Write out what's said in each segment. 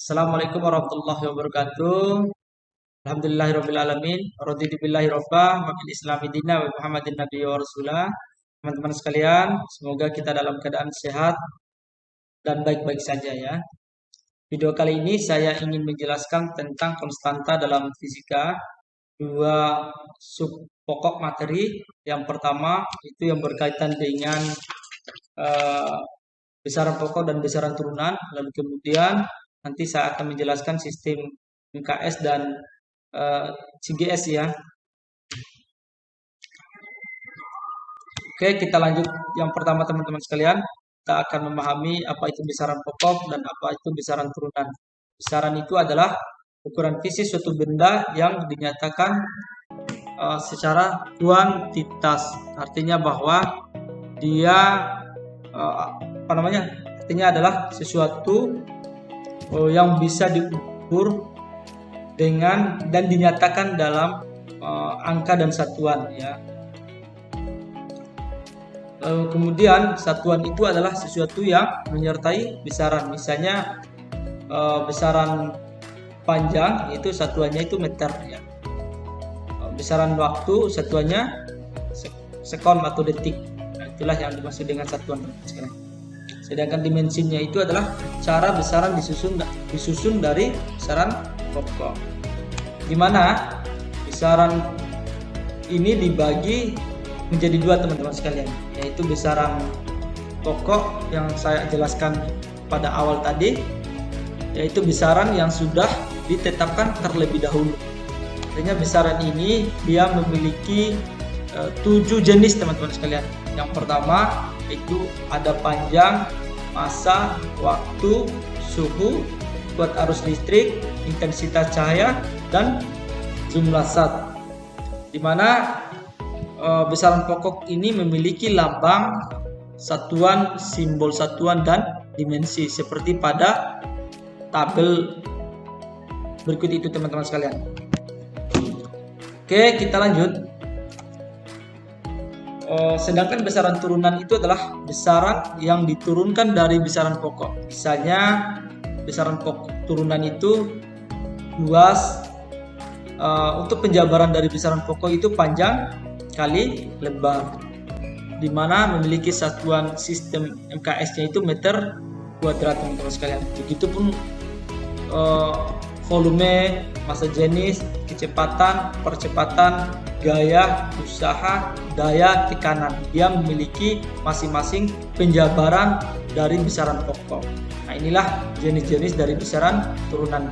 Assalamualaikum warahmatullahi wabarakatuh. Alhamdulillahirabbil alamin. Raditu billahi robba wa bil islami dina wa Muhammadin nabiyyi wa rasulah. Teman-teman sekalian, semoga kita dalam keadaan sehat dan baik-baik saja ya. Video kali ini saya ingin menjelaskan tentang konstanta dalam fisika, dua sub pokok materi. Yang pertama itu yang berkaitan dengan besaran pokok dan besaran turunan. Lalu kemudian nanti saya akan menjelaskan sistem MKS dan CGS ya. Oke, kita lanjut. Yang pertama teman-teman sekalian, kita akan memahami apa itu besaran pokok dan apa itu besaran turunan. Besaran itu adalah ukuran fisik suatu benda yang dinyatakan secara kuantitas. Artinya bahwa dia artinya adalah sesuatu yang bisa diukur dengan dan dinyatakan dalam angka dan satuan ya. Kemudian satuan itu adalah sesuatu yang menyertai besaran. Misalnya besaran panjang itu satuannya itu meter ya. Besaran waktu satuannya sekon atau detik. Nah, itulah yang dimaksud dengan satuan sekarang. Sedangkan dimensinya itu adalah cara besaran disusun dari besaran pokok. Di mana besaran ini dibagi menjadi dua teman-teman sekalian, yaitu besaran pokok yang saya jelaskan pada awal tadi, yaitu besaran yang sudah ditetapkan terlebih dahulu. Artinya besaran ini dia memiliki 7 jenis teman-teman sekalian. Yang pertama itu ada panjang, masa, waktu, suhu, kuat arus listrik, intensitas cahaya, dan jumlah zat. Di mana besaran pokok ini memiliki lambang, satuan, simbol satuan, dan dimensi seperti pada tabel berikut itu teman-teman sekalian. Oke, kita lanjut. Sedangkan besaran turunan itu adalah besaran yang diturunkan dari besaran pokok. Misalnya besaran pokok turunan itu luas. Untuk penjabaran dari besaran pokok itu panjang kali lebar, di mana memiliki satuan sistem MKS-nya itu meter kuadrat teman-teman sekalian. Begitupun volume, massa jenis, kecepatan, percepatan, gaya, usaha, daya, tekanan. Dia memiliki masing-masing penjabaran dari besaran pokok. Nah, inilah jenis-jenis dari besaran turunan.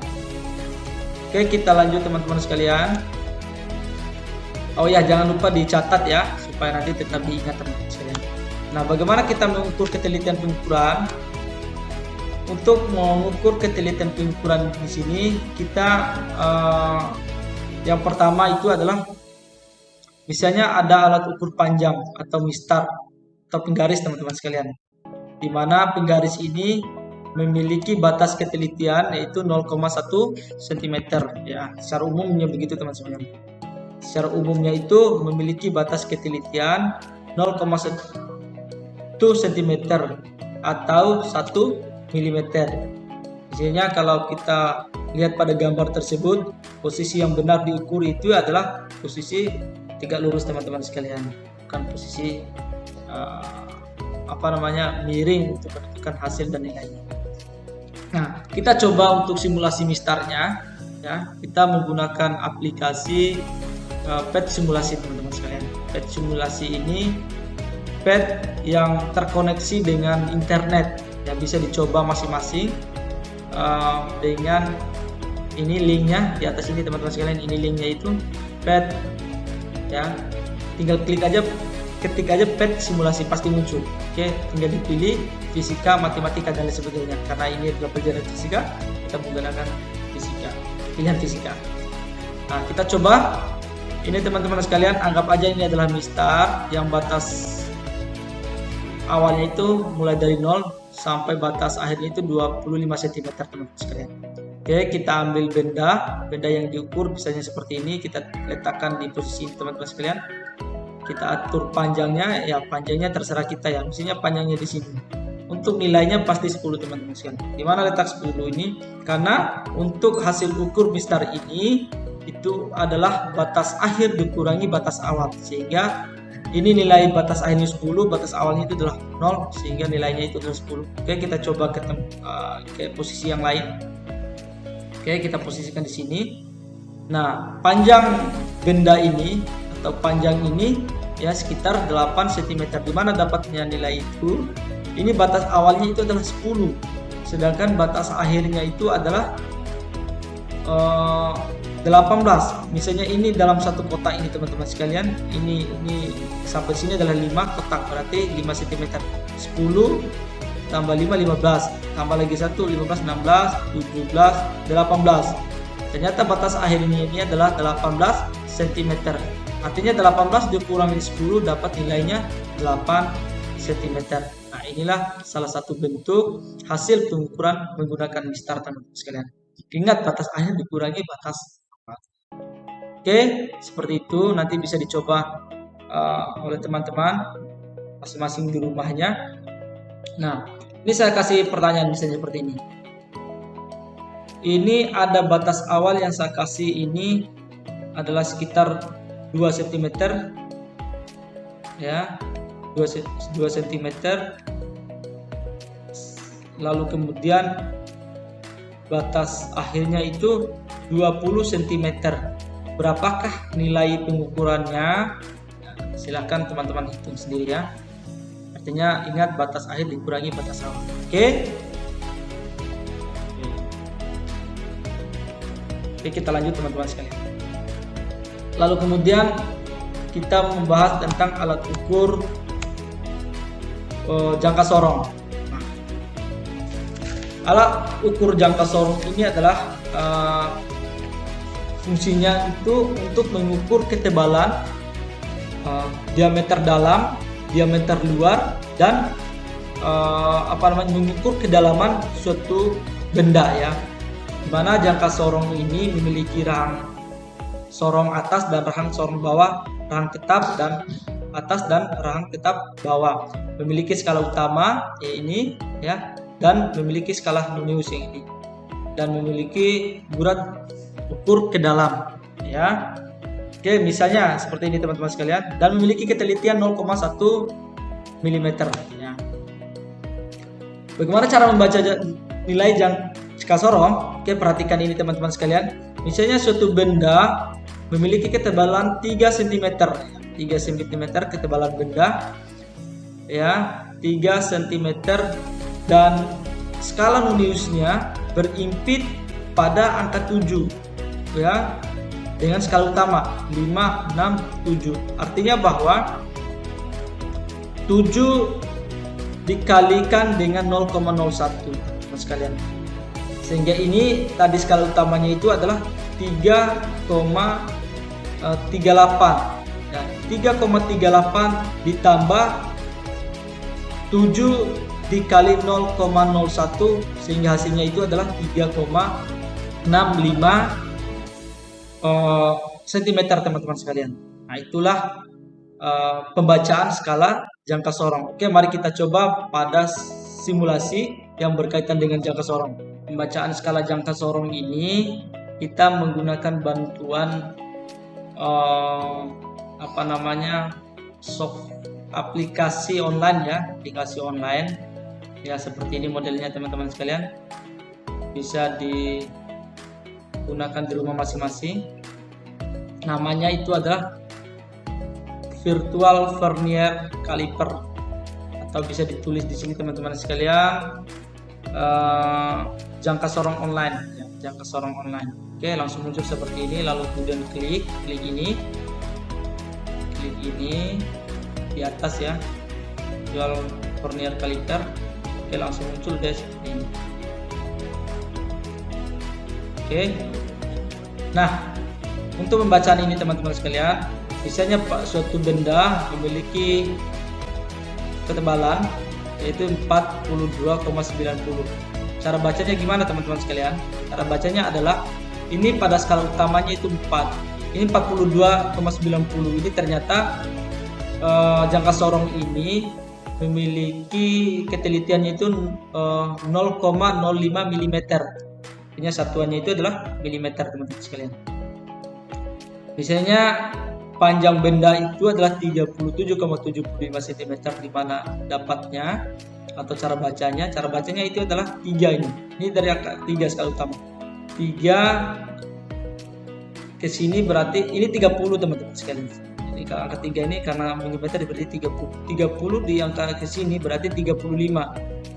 Oke, kita lanjut teman-teman sekalian. Oh ya, jangan lupa dicatat ya, supaya nanti tetap diingat teman-teman sekalian. Nah, bagaimana kita mengukur ketelitian pengukuran? Untuk mengukur ketelitian pengukuran di sini, kita yang pertama itu adalah misalnya ada alat ukur panjang atau mistar atau penggaris teman-teman sekalian, di mana penggaris ini memiliki batas ketelitian yaitu 0,1 cm ya. Secara umumnya begitu teman-teman. Secara umumnya itu memiliki batas ketelitian 0,1 cm atau 1 mm. Misalnya kalau kita lihat pada gambar tersebut, posisi yang benar diukur itu adalah posisi tegak lurus teman-teman sekalian, bukan posisi miring untuk menentukan hasil dan nilainya. Nah, kita coba untuk simulasi mistarnya ya. Kita menggunakan aplikasi PET simulasi teman-teman sekalian. PET simulasi ini PET yang terkoneksi dengan internet ya, bisa dicoba masing-masing dengan ini linknya di atas ini teman-teman sekalian. Ini linknya itu PET ya, tinggal klik aja, ketik aja PET simulasi pasti muncul. Oke, tinggal dipilih fisika, matematika dan lain sebagainya. Karena ini adalah pelajaran fisika, kita menggunakan fisika, pilihan fisika. Nah, kita coba. Ini teman-teman sekalian, anggap aja ini adalah mistar yang batas awalnya itu mulai dari 0 sampai batas akhirnya itu 25 cm teman-teman sekalian. Oke, kita ambil benda yang diukur misalnya seperti ini, kita letakkan di posisi ini teman-teman sekalian. Kita atur panjangnya, ya panjangnya terserah kita ya, misalnya panjangnya di sini. untuk nilainya pasti 10 teman-teman sekalian. Di mana letak 10 ini? Karena untuk hasil ukur mistar ini itu adalah batas akhir dikurangi batas awal, sehingga ini nilai batas akhirnya 10, batas awalnya itu adalah 0, sehingga nilainya itu adalah 10. Oke, kita coba ke posisi yang lain. Oke, kita posisikan di sini. Nah, panjang benda ini atau panjang ini ya sekitar 8 cm. Di mana dapatnya nilai itu? Ini batas awalnya itu adalah 10, sedangkan batas akhirnya itu adalah 18. Misalnya ini dalam satu kotak ini teman-teman sekalian, ini sampai sini adalah 5 kotak, berarti 5 cm. 10 tambah 5 15, tambah lagi 1 15 16 17 18. Ternyata batas akhirnya ini adalah 18 cm. Artinya 18 dikurangi 10 dapat nilainya 8 cm. Nah, inilah salah satu bentuk hasil pengukuran menggunakan mistar teman-teman sekalian. Ingat, batas akhir dikurangi batas. Oke, seperti itu. Nanti bisa dicoba oleh teman-teman masing-masing di rumahnya. Nah, ini saya kasih pertanyaan misalnya seperti ini. Ini ada batas awal yang saya kasih ini adalah sekitar 2 cm ya, 2 cm. Lalu kemudian batas akhirnya itu 20 cm. Berapakah nilai pengukurannya? Nah, silakan teman-teman hitung sendiri ya. Artinya ingat, batas akhir dikurangi batas awal. Oke, kita lanjut teman-teman sekalian. Lalu kemudian kita membahas tentang alat ukur jangka sorong. Nah, alat ukur jangka sorong ini adalah fungsinya itu untuk mengukur ketebalan, diameter dalam, diameter luar, dan mengukur kedalaman suatu benda ya. Di mana jangka sorong ini memiliki rahang sorong atas dan rahang sorong bawah, rahang tetap dan atas dan rahang tetap bawah. Memiliki skala utama ini ya, dan memiliki skala nonius yang ini, dan memiliki burat ukur ke dalam ya. Oke, misalnya seperti ini teman-teman sekalian, dan memiliki ketelitian 0,1 mm ya. Bagaimana cara membaca nilai jangka sorong? Oke, perhatikan ini teman-teman sekalian. Misalnya suatu benda memiliki ketebalan 3 cm ya. 3 cm ketebalan benda ya, 3 cm, dan skala noniusnya berimpit pada angka 7 ya, dengan skala utama 5, 6, 7. Artinya bahwa 7 dikalikan dengan 0,01 teman sekalian, sehingga ini tadi skala utamanya itu adalah 3,38 ya, 3,38 ditambah 7 dikali 0,01, sehingga hasilnya itu adalah 3,65 cm teman-teman sekalian. Nah, itulah pembacaan skala jangka sorong. Oke, mari kita coba pada simulasi yang berkaitan dengan jangka sorong. Pembacaan skala jangka sorong ini kita menggunakan bantuan aplikasi online ya, aplikasi online ya, seperti ini modelnya teman-teman sekalian. Bisa digunakan di rumah masing-masing. Namanya itu adalah virtual vernier caliper, atau bisa ditulis di sini teman-teman sekalian, jangka sorong online ya, jangka sorong online. Oke, langsung muncul seperti ini, lalu kemudian klik ini di atas ya, virtual vernier caliper. Oke, langsung muncul guys seperti ini. Oke, nah untuk pembacaan ini teman-teman sekalian, misalnya suatu benda memiliki ketebalan yaitu 42,90. Cara bacanya gimana teman-teman sekalian? Cara bacanya adalah ini pada skala utamanya itu 4. Ini 42,90. Ini ternyata jangka sorong ini memiliki ketelitiannya itu 0,05 mm. Artinya satuannya itu adalah milimeter, teman-teman sekalian. Misalnya panjang benda itu adalah 37,75 cm, di mana dapatnya atau cara bacanya itu adalah 3 ini. Ini dari angka 3 skala utama. 3 ke sini berarti ini 30, teman-teman sekalian. Ini angka 3 ini karena milimeter berarti 30. 30 di angka ke sini berarti 35.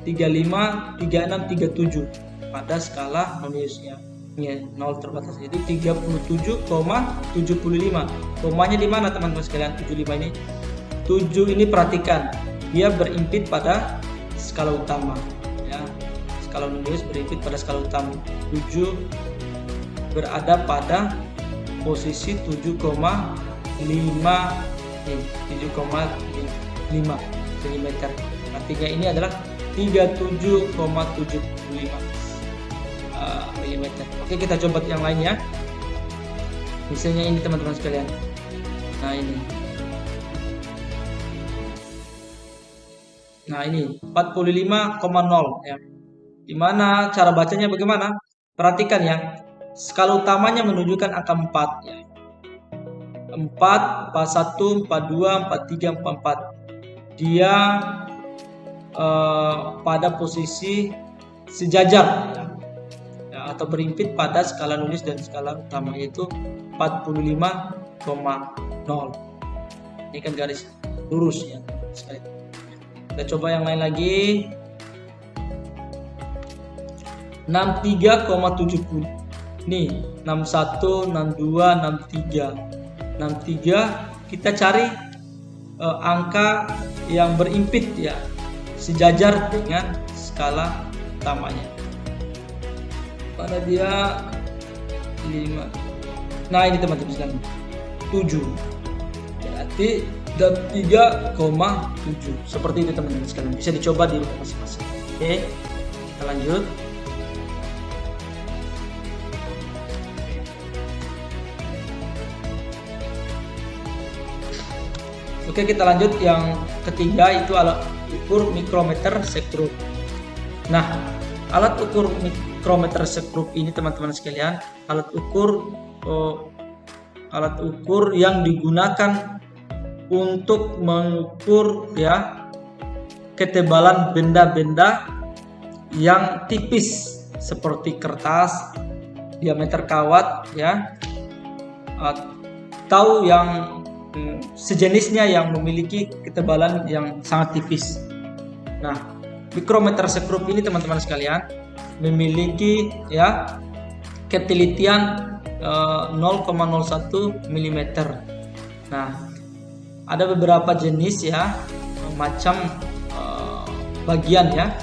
35, 36, 37 pada skala Noniusnya. Ya, 0 terbatas. Jadi 37,75. Komanya di mana, teman-teman sekalian? 75 ini. 7 ini perhatikan, dia berimpit pada skala utama, ya. Skala Nonius berimpit pada skala utama. 7 berada pada posisi 7,5 cm. Artinya ini adalah 37,75 mm. Oke, kita coba yang lainnya. Misalnya ini, teman-teman sekalian. Nah, ini 45,0 ya. Dimana cara bacanya bagaimana? Perhatikan ya. Skala utamanya menunjukkan angka 4 ya. 4, 41, 42, 43, 44. Dia pada posisi sejajar ya, atau berimpit pada skala Nonius dan skala utama, yaitu 45,0. Ini kan garis lurus ya. Kita coba yang lain lagi. 63,70. Nih, 61, 62, 63. 63 kita cari angka yang berimpit ya, sejajar dengan skala utamanya. Pada dia 5. Nah, ini teman-teman sekalian, 7. Berarti 3,7. Seperti itu, teman-teman sekalian. Bisa dicoba di rumah masing-masing. Oke, kita lanjut. Oke, kita lanjut yang ketiga, itu alat ukur mikrometer sekrup. Nah, alat ukur mikrometer sekrup ini, teman-teman sekalian, alat ukur yang digunakan untuk mengukur ya ketebalan benda-benda yang tipis seperti kertas, diameter kawat ya, atau yang sejenisnya yang memiliki ketebalan yang sangat tipis. Nah, mikrometer sekrup ini, teman-teman sekalian, memiliki ya ketelitian 0,01 mm. Nah, ada beberapa jenis ya, macam bagian ya.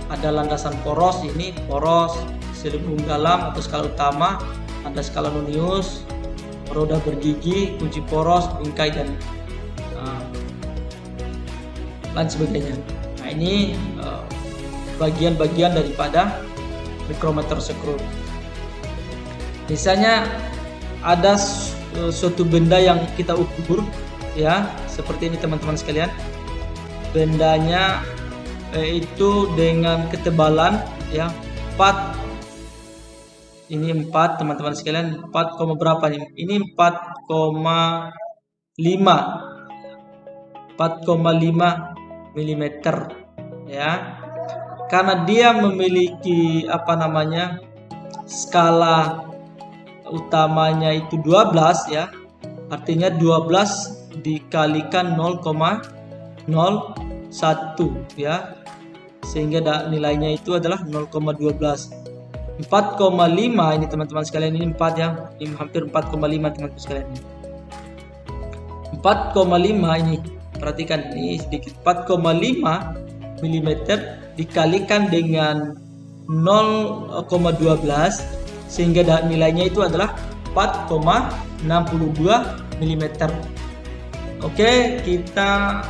Ada landasan poros, ini poros, selubung dalam atau skala utama, ada skala Nonius, roda bergigi, kunci poros, bingkai, dan lain sebagainya. Nah, ini bagian-bagian daripada mikrometer sekrup. Misalnya ada suatu benda yang kita ukur ya, seperti ini, teman-teman sekalian. Bendanya itu dengan ketebalan ya 4. Ini 4, teman-teman sekalian. 4, berapa nih? Ini 4,5 mm ya. Karena dia memiliki skala utamanya itu 12 ya. Artinya 12 dikalikan 0,01 ya. Sehingga nilainya itu adalah 0,12. 4,5 ini, teman-teman sekalian, ini 4 ya. Ini hampir 4,5, teman-teman sekalian. 4,5 ini, perhatikan ini sedikit. 4,5 mm dikalikan dengan 0,12 sehingga nilainya itu adalah 4,62 mm. Oke, kita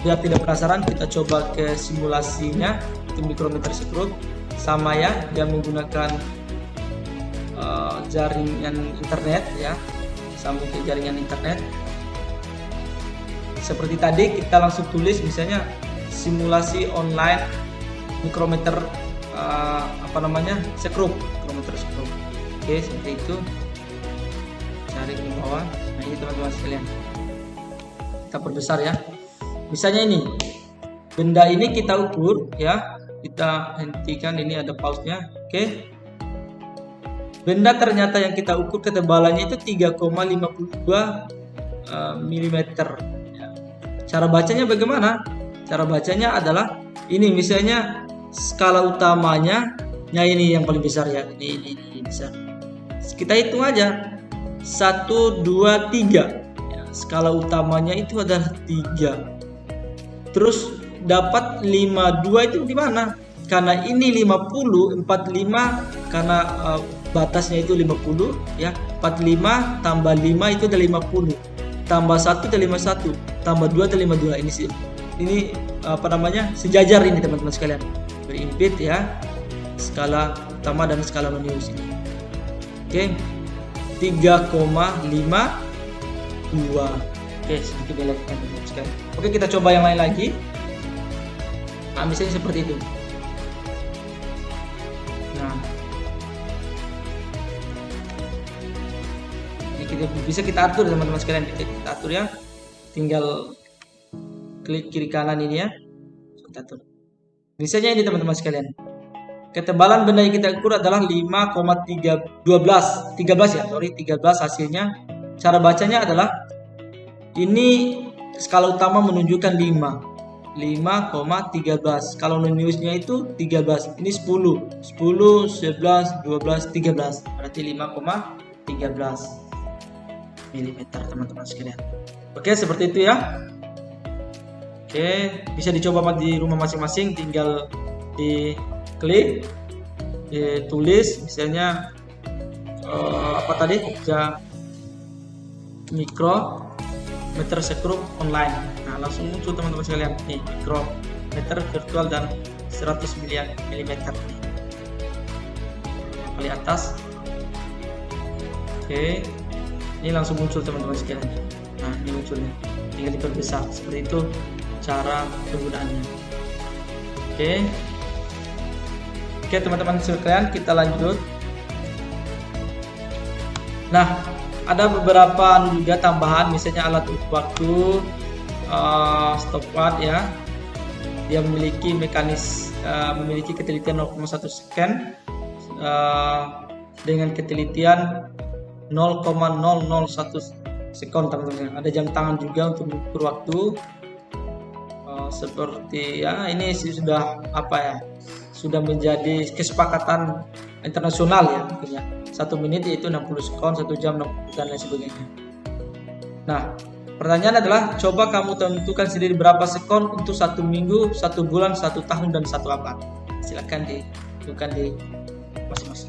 biar tidak penasaran, kita coba ke simulasinya. Itu mikrometer sekrup sama ya, dia menggunakan jaringan internet ya, sambung ke jaringan internet. Seperti tadi, kita langsung tulis misalnya simulasi online mikrometer sekrup, mikrometer sekrup. Oke, seperti itu. Cari di bawah. Nah, ini teman-teman sekalian. Kita perbesar ya. Misalnya ini. Benda ini kita ukur ya. Kita hentikan, ini ada pause-nya. Oke. Benda ternyata yang kita ukur ketebalannya itu 3,52 mm. Ya. Cara bacanya bagaimana? Cara bacanya adalah ini, misalnya skala utamanya, nah ini yang paling besar ya, ini besar. Kita hitung aja 1, 2, 3. Ya, skala utamanya itu adalah 3. Terus dapat 52 itu di mana? Karena ini 50, 45 karena batasnya itu 50 ya. 45 tambah 5 itu ada 50. Tambah 1 ada 51, tambah 2 ada 52. Ini sejajar ini teman-teman sekalian. Berimpit ya. Skala utama dan skala non-news ini. Oke. 3,52. Oke, sedikit belokkan teman-teman sekalian. Oke, kita coba yang lain lagi. Nah, misalnya seperti itu. Nah, ini bisa kita atur teman-teman sekalian. Kita atur ya. Tinggal klik kiri kanan ini ya. Kita atur. Misalnya ini teman-teman sekalian. Ketebalan benda yang kita ukur adalah 13 hasilnya. Cara bacanya adalah ini skala utama menunjukkan 5,13. Kalau non-newsnya itu 13. Ini 10, 11, 12, 13. Berarti 5,13 mm teman-teman sekalian. Oke, seperti itu ya. Oke, bisa dicoba di rumah masing-masing. Tinggal diklik, ditulis misalnya mikrometer sekrup online. Nah, langsung muncul teman-teman sekalian nih, mikrometer virtual dan 100 mm paling atas. Oke, ini langsung muncul teman-teman sekalian. Nah, ini munculnya, tinggal diperbesar. Seperti itu cara penggunaannya. Oke teman-teman sekalian, kita lanjut. Nah, ada beberapa juga tambahan, misalnya alat ukur waktu, stopwatch ya. Dia memiliki memiliki ketelitian 0,1 second dengan ketelitian 0,001 sekon teman-teman. Ada jam tangan juga untuk mengukur waktu. Seperti ya, ini sudah sudah menjadi kesepakatan internasional ya, mungkin ya. 1 menit yaitu 60 sekon, 1 jam 60 dan lain sebagainya. Nah, pertanyaan adalah, coba kamu tentukan sendiri berapa sekon untuk 1 minggu, 1 bulan, 1 tahun dan 1 abad. Silakan ditentukan di masing-masing.